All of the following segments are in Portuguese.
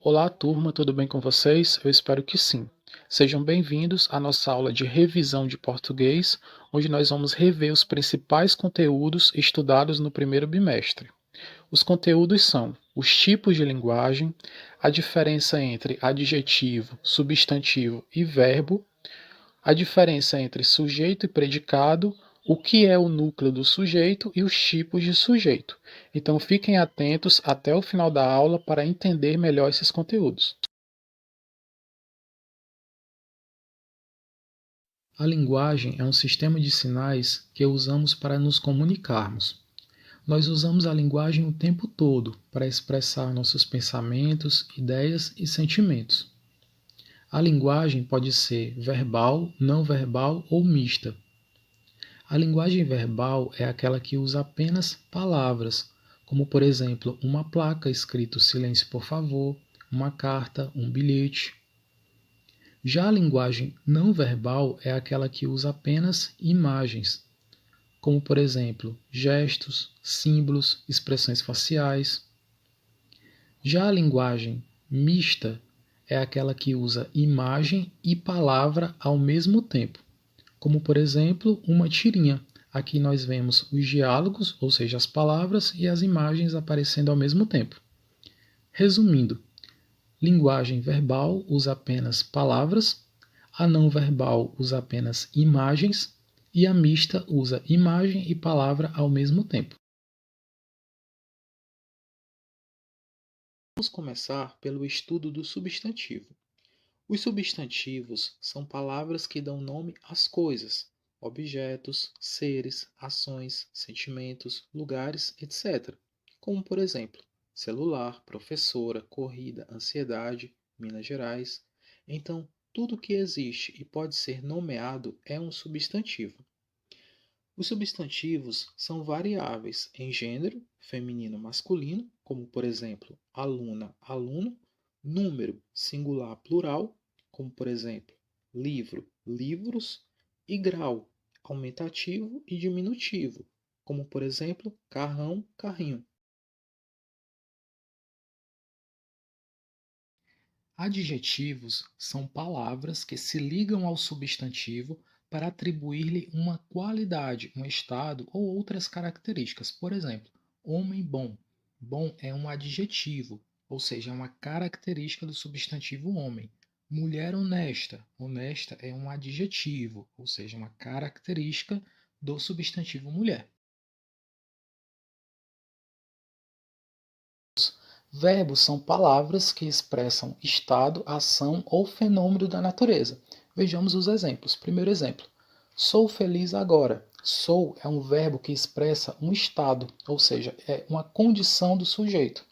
Olá, turma, tudo bem com vocês? Eu espero que sim. Sejam bem-vindos à nossa aula de revisão de português, onde nós vamos rever os principais conteúdos estudados no primeiro bimestre. Os conteúdos são os tipos de linguagem, a diferença entre adjetivo, substantivo e verbo, a diferença entre sujeito e predicado, o que é o núcleo do sujeito e os tipos de sujeito. Então fiquem atentos até o final da aula para entender melhor esses conteúdos. A linguagem é um sistema de sinais que usamos para nos comunicarmos. Nós usamos a linguagem o tempo todo para expressar nossos pensamentos, ideias e sentimentos. A linguagem pode ser verbal, não verbal ou mista. A linguagem verbal é aquela que usa apenas palavras, como por exemplo, uma placa escrito silêncio por favor, uma carta, um bilhete. Já a linguagem não verbal é aquela que usa apenas imagens, como por exemplo, gestos, símbolos, expressões faciais. Já a linguagem mista é aquela que usa imagem e palavra ao mesmo tempo, como por exemplo, uma tirinha. Aqui nós vemos os diálogos, ou seja, as palavras e as imagens aparecendo ao mesmo tempo. Resumindo, linguagem verbal usa apenas palavras, a não verbal usa apenas imagens e a mista usa imagem e palavra ao mesmo tempo. Vamos começar pelo estudo do substantivo. Os substantivos são palavras que dão nome às coisas, objetos, seres, ações, sentimentos, lugares, etc. Como, por exemplo, celular, professora, corrida, ansiedade, Minas Gerais. Então, tudo que existe e pode ser nomeado é um substantivo. Os substantivos são variáveis em gênero, feminino, masculino, como por exemplo, aluna, aluno, número, singular, plural, como por exemplo, livro, livros, e grau, aumentativo e diminutivo, como por exemplo, carrão, carrinho. Adjetivos são palavras que se ligam ao substantivo para atribuir-lhe uma qualidade, um estado ou outras características. Por exemplo, homem bom. Bom é um adjetivo, ou seja, é uma característica do substantivo homem. Mulher honesta. Honesta é um adjetivo, ou seja, uma característica do substantivo mulher. Verbos são palavras que expressam estado, ação ou fenômeno da natureza. Vejamos os exemplos. Primeiro exemplo: sou feliz agora. Sou é um verbo que expressa um estado, ou seja, é uma condição do sujeito.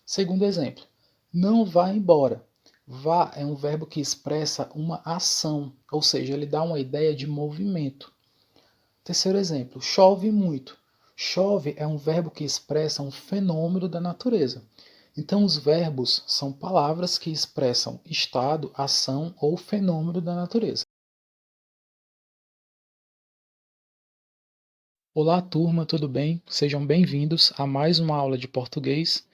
Segundo exemplo: não vá embora. Vá é um verbo que expressa uma ação, ou seja, ele dá uma ideia de movimento. Terceiro exemplo: chove muito. Chove é um verbo que expressa um fenômeno da natureza. Então, os verbos são palavras que expressam estado, ação ou fenômeno da natureza. Olá, turma, tudo bem? Sejam bem-vindos a mais uma aula de português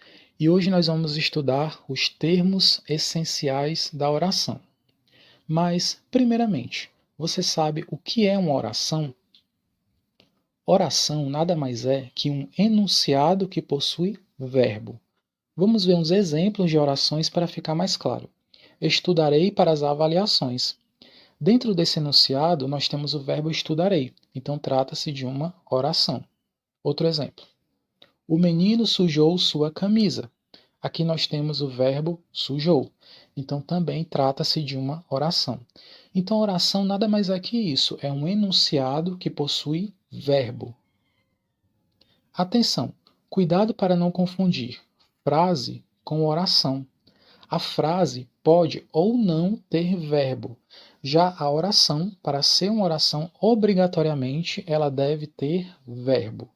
e hoje nós vamos estudar os termos essenciais da oração. Mas, primeiramente, você sabe o que é uma oração? Oração nada mais é que um enunciado que possui verbo. Vamos ver uns exemplos de orações para ficar mais claro. Estudarei para as avaliações. Dentro desse enunciado, nós temos o verbo estudarei, então trata-se de uma oração. Outro exemplo. O menino sujou sua camisa. Aqui nós temos o verbo sujou, então também trata-se de uma oração. Então, oração nada mais é que isso, é um enunciado que possui verbo. Atenção, cuidado para não confundir frase com oração. A frase pode ou não ter verbo. Já a oração, para ser uma oração, obrigatoriamente ela deve ter verbo.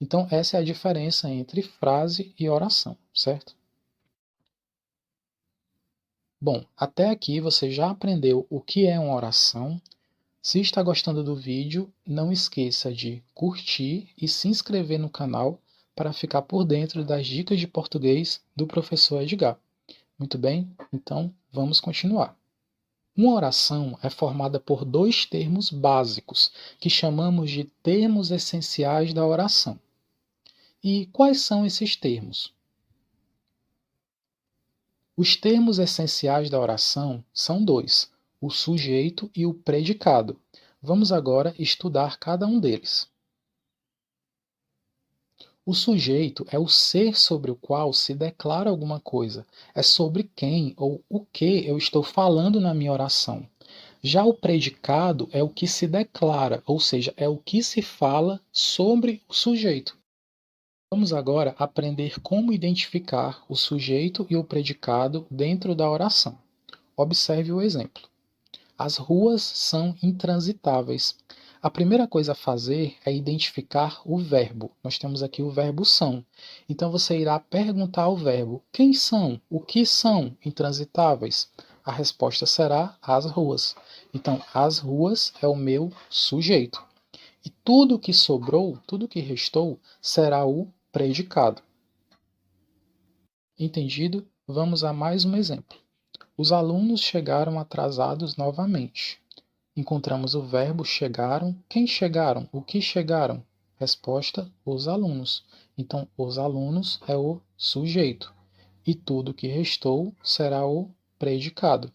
Então, essa é a diferença entre frase e oração, certo? Bom, até aqui você já aprendeu o que é uma oração. Se está gostando do vídeo, não esqueça de curtir e se inscrever no canal para ficar por dentro das dicas de português do professor Edgar. Muito bem? Então, vamos continuar. Uma oração é formada por dois termos básicos, que chamamos de termos essenciais da oração. E quais são esses termos? Os termos essenciais da oração são dois: o sujeito e o predicado. Vamos agora estudar cada um deles. O sujeito é o ser sobre o qual se declara alguma coisa. É sobre quem ou o que eu estou falando na minha oração. Já o predicado é o que se declara, ou seja, é o que se fala sobre o sujeito. Vamos agora aprender como identificar o sujeito e o predicado dentro da oração. Observe o exemplo. As ruas são intransitáveis. A primeira coisa a fazer é identificar o verbo. Nós temos aqui o verbo são. Então você irá perguntar ao verbo: quem são? O que são intransitáveis? A resposta será as ruas. Então, as ruas é o meu sujeito. E tudo que sobrou, tudo que restou, será o predicado. Entendido? Vamos a mais um exemplo. Os alunos chegaram atrasados novamente. Encontramos o verbo chegaram. Quem chegaram? O que chegaram? Resposta: os alunos. Então, os alunos é o sujeito. E tudo que restou será o predicado.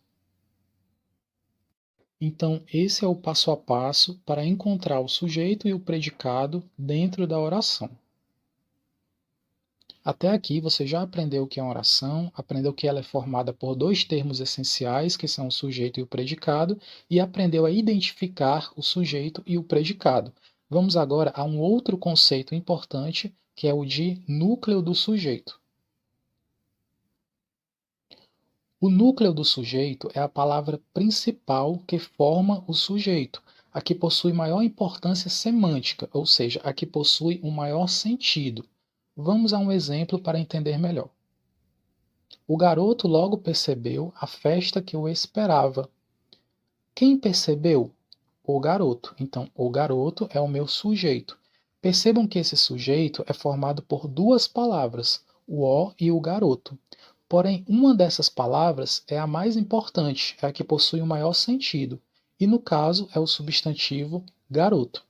Então, esse é o passo a passo para encontrar o sujeito e o predicado dentro da oração. Até aqui você já aprendeu o que é uma oração, aprendeu que ela é formada por dois termos essenciais, que são o sujeito e o predicado, e aprendeu a identificar o sujeito e o predicado. Vamos agora a um outro conceito importante, que é o de núcleo do sujeito. O núcleo do sujeito é a palavra principal que forma o sujeito, a que possui maior importância semântica, ou seja, a que possui um maior sentido. Vamos a um exemplo para entender melhor. O garoto logo percebeu a festa que o esperava. Quem percebeu? O garoto. Então, o garoto é o meu sujeito. Percebam que esse sujeito é formado por duas palavras, o e o garoto. Porém, uma dessas palavras é a mais importante, é a que possui o maior sentido, e no caso é o substantivo garoto.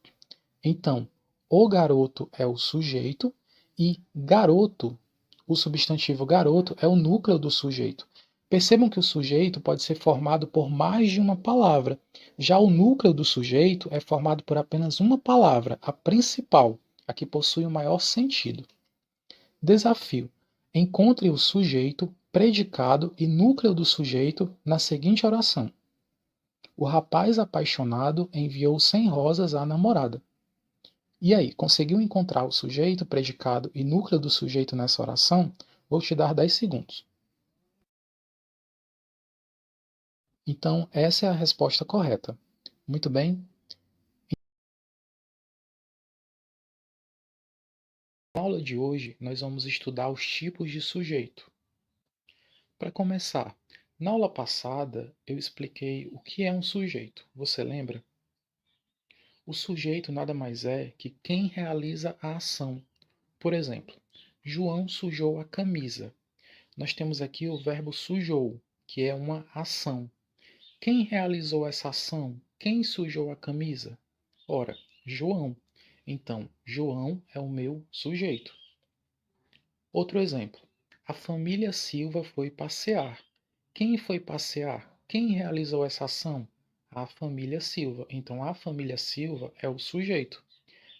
Então, o garoto é o sujeito e garoto, o substantivo garoto, é o núcleo do sujeito. Percebam que o sujeito pode ser formado por mais de uma palavra. Já o núcleo do sujeito é formado por apenas uma palavra, a principal, a que possui o maior sentido. Desafio: encontre o sujeito, predicado e núcleo do sujeito na seguinte oração: o rapaz apaixonado enviou 100 rosas à namorada. E aí, conseguiu encontrar o sujeito, predicado e núcleo do sujeito nessa oração? Vou te dar 10 segundos. Então, essa é a resposta correta. Muito bem. Na aula de hoje, nós vamos estudar os tipos de sujeito. Para começar, na aula passada eu expliquei o que é um sujeito. Você lembra? O sujeito nada mais é que quem realiza a ação. Por exemplo, João sujou a camisa. Nós temos aqui o verbo sujou, que é uma ação. Quem realizou essa ação? Quem sujou a camisa? Ora, João. Então, João é o meu sujeito. Outro exemplo. A família Silva foi passear. Quem foi passear? Quem realizou essa ação? A família Silva. Então, a família Silva é o sujeito.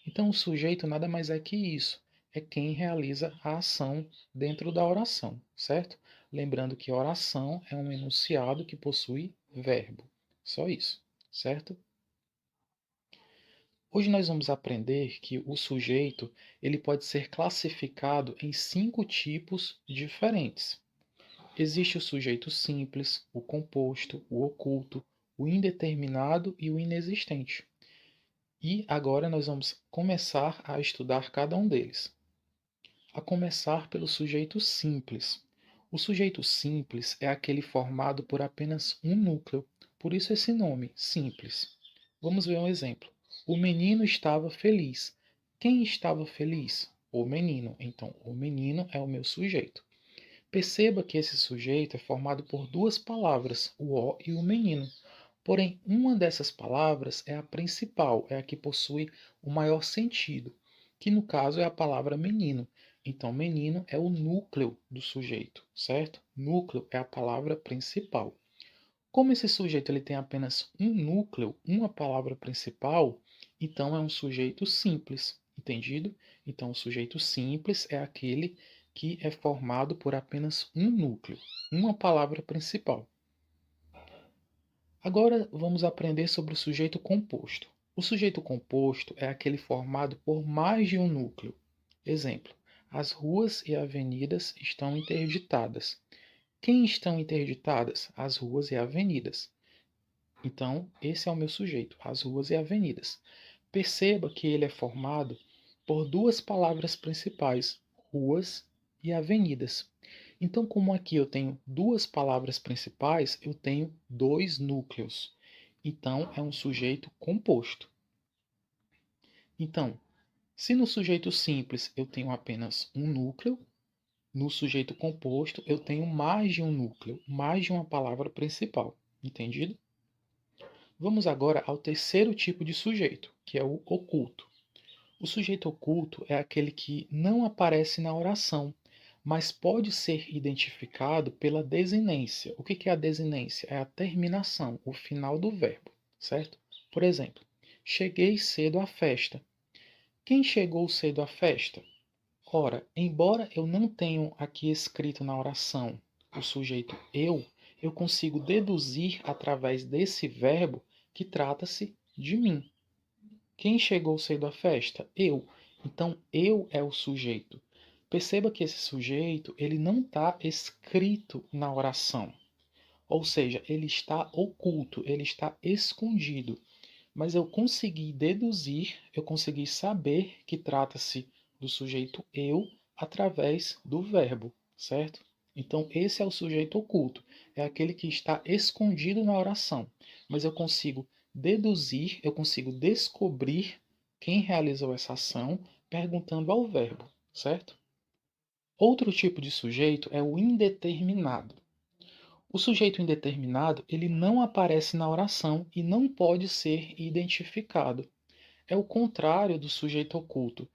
Então, o sujeito nada mais é que isso. É quem realiza a ação dentro da oração, certo? Lembrando que oração é um enunciado que possui verbo. Só isso, certo? Hoje nós vamos aprender que o sujeito ele pode ser classificado em 5 tipos diferentes. Existe o sujeito simples, o composto, o oculto, o indeterminado e o inexistente. E agora nós vamos começar a estudar cada um deles. A começar pelo sujeito simples. O sujeito simples é aquele formado por apenas um núcleo, por isso esse nome, simples. Vamos ver um exemplo. O menino estava feliz. Quem estava feliz? O menino. Então, o menino é o meu sujeito. Perceba que esse sujeito é formado por duas palavras, o ó e o menino. Porém, uma dessas palavras é a principal, é a que possui o maior sentido, que no caso é a palavra menino. Então, menino é o núcleo do sujeito, certo? Núcleo é a palavra principal. Como esse sujeito ele tem apenas um núcleo, uma palavra principal, então é um sujeito simples, entendido? Então, o sujeito simples é aquele que é formado por apenas um núcleo, uma palavra principal. Agora vamos aprender sobre o sujeito composto. O sujeito composto é aquele formado por mais de um núcleo. Exemplo: as ruas e avenidas estão interditadas. Quem estão interditadas? As ruas e avenidas. Então, esse é o meu sujeito, as ruas e avenidas. Perceba que ele é formado por duas palavras principais, ruas e avenidas. Então, como aqui eu tenho duas palavras principais, eu tenho dois núcleos. Então, é um sujeito composto. Então, se no sujeito simples eu tenho apenas um núcleo, no sujeito composto eu tenho mais de um núcleo, mais de uma palavra principal. Entendido? Vamos agora ao terceiro tipo de sujeito, que é o oculto. O sujeito oculto é aquele que não aparece na oração, mas pode ser identificado pela desinência. O que é a desinência? É a terminação, o final do verbo, certo? Por exemplo, cheguei cedo à festa. Quem chegou cedo à festa? Ora, embora eu não tenha aqui escrito na oração o sujeito eu consigo deduzir através desse verbo que trata-se de mim. Quem chegou cedo à festa? Eu. Então, eu é o sujeito. Perceba que esse sujeito ele não está escrito na oração. Ou seja, ele está oculto, ele está escondido. Mas eu consegui deduzir, eu consegui saber que trata-se do sujeito eu através do verbo, certo? Então, esse é o sujeito oculto, é aquele que está escondido na oração, mas eu consigo deduzir, eu consigo descobrir quem realizou essa ação perguntando ao verbo, certo? Outro tipo de sujeito é o indeterminado. O sujeito indeterminado, ele não aparece na oração e não pode ser identificado. É o contrário do sujeito oculto.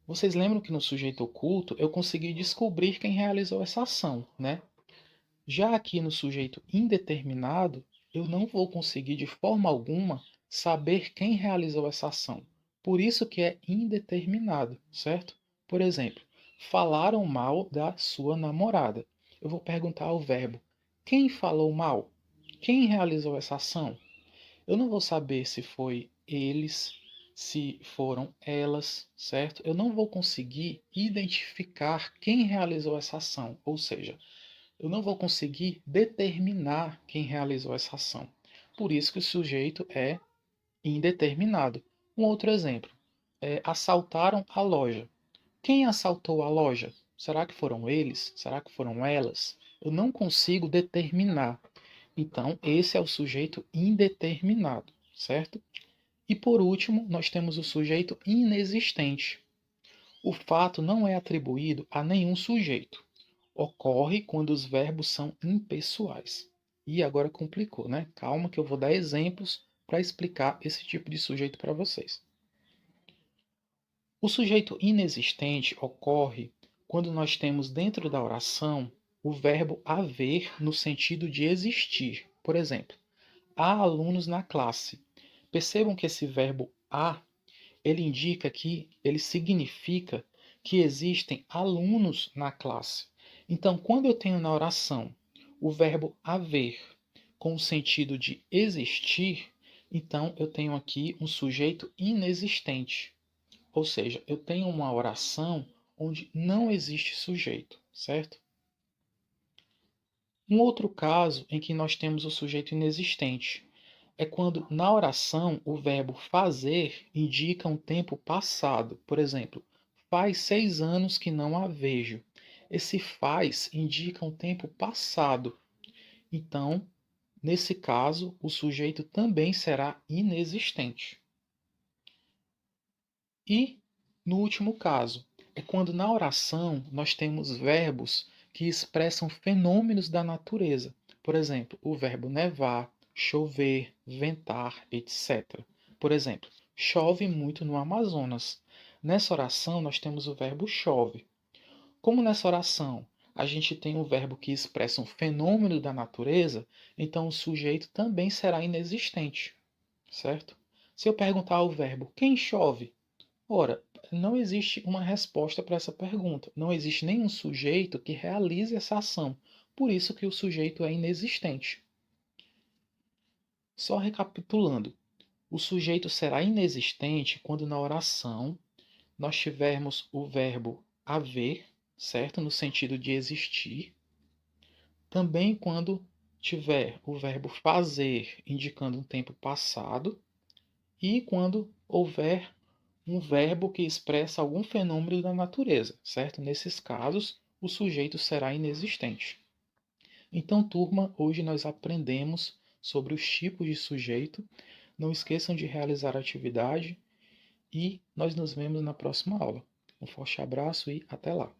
Vocês lembram que no sujeito oculto eu consegui descobrir quem realizou essa ação, né? Já aqui no sujeito indeterminado, eu não vou conseguir de forma alguma saber quem realizou essa ação. Por isso que é indeterminado, certo? Por exemplo, falaram mal da sua namorada. Eu vou perguntar ao verbo: quem falou mal? Quem realizou essa ação? Eu não vou saber se foi eles, se foram elas, certo? Eu não vou conseguir identificar quem realizou essa ação, ou seja, eu não vou conseguir determinar quem realizou essa ação. Por isso que o sujeito é indeterminado. Um outro exemplo é assaltaram a loja. Quem assaltou a loja? Será que foram eles? Será que foram elas? Eu não consigo determinar. Então, esse é o sujeito indeterminado, certo? E por último, nós temos o sujeito inexistente. O fato não é atribuído a nenhum sujeito. Ocorre quando os verbos são impessoais. E agora complicou, né? Calma que eu vou dar exemplos para explicar esse tipo de sujeito para vocês. O sujeito inexistente ocorre quando nós temos dentro da oração o verbo haver no sentido de existir. Por exemplo, há alunos na classe. Percebam que esse verbo há, ele indica que, ele significa que existem alunos na classe. Então, quando eu tenho na oração o verbo haver com o sentido de existir, então eu tenho aqui um sujeito inexistente. Ou seja, eu tenho uma oração onde não existe sujeito, certo? Um outro caso em que nós temos o sujeito inexistente é quando na oração o verbo fazer indica um tempo passado. Por exemplo, faz 6 anos que não a vejo. Esse faz indica um tempo passado. Então, nesse caso, o sujeito também será inexistente. E, no último caso, é quando na oração nós temos verbos que expressam fenômenos da natureza. Por exemplo, o verbo nevar, chover, ventar, etc. Por exemplo, chove muito no Amazonas. Nessa oração, nós temos o verbo chove. Como nessa oração a gente tem um verbo que expressa um fenômeno da natureza, então o sujeito também será inexistente, certo? Se eu perguntar ao verbo quem chove, ora, não existe uma resposta para essa pergunta. Não existe nenhum sujeito que realize essa ação. Por isso que o sujeito é inexistente. Só recapitulando, o sujeito será inexistente quando na oração nós tivermos o verbo haver, certo? No sentido de existir. Também quando tiver o verbo fazer, indicando um tempo passado. E quando houver um verbo que expressa algum fenômeno da natureza, certo? Nesses casos, o sujeito será inexistente. Então, turma, hoje nós aprendemos sobre os tipos de sujeito. Não esqueçam de realizar a atividade e nós nos vemos na próxima aula. Um forte abraço e até lá!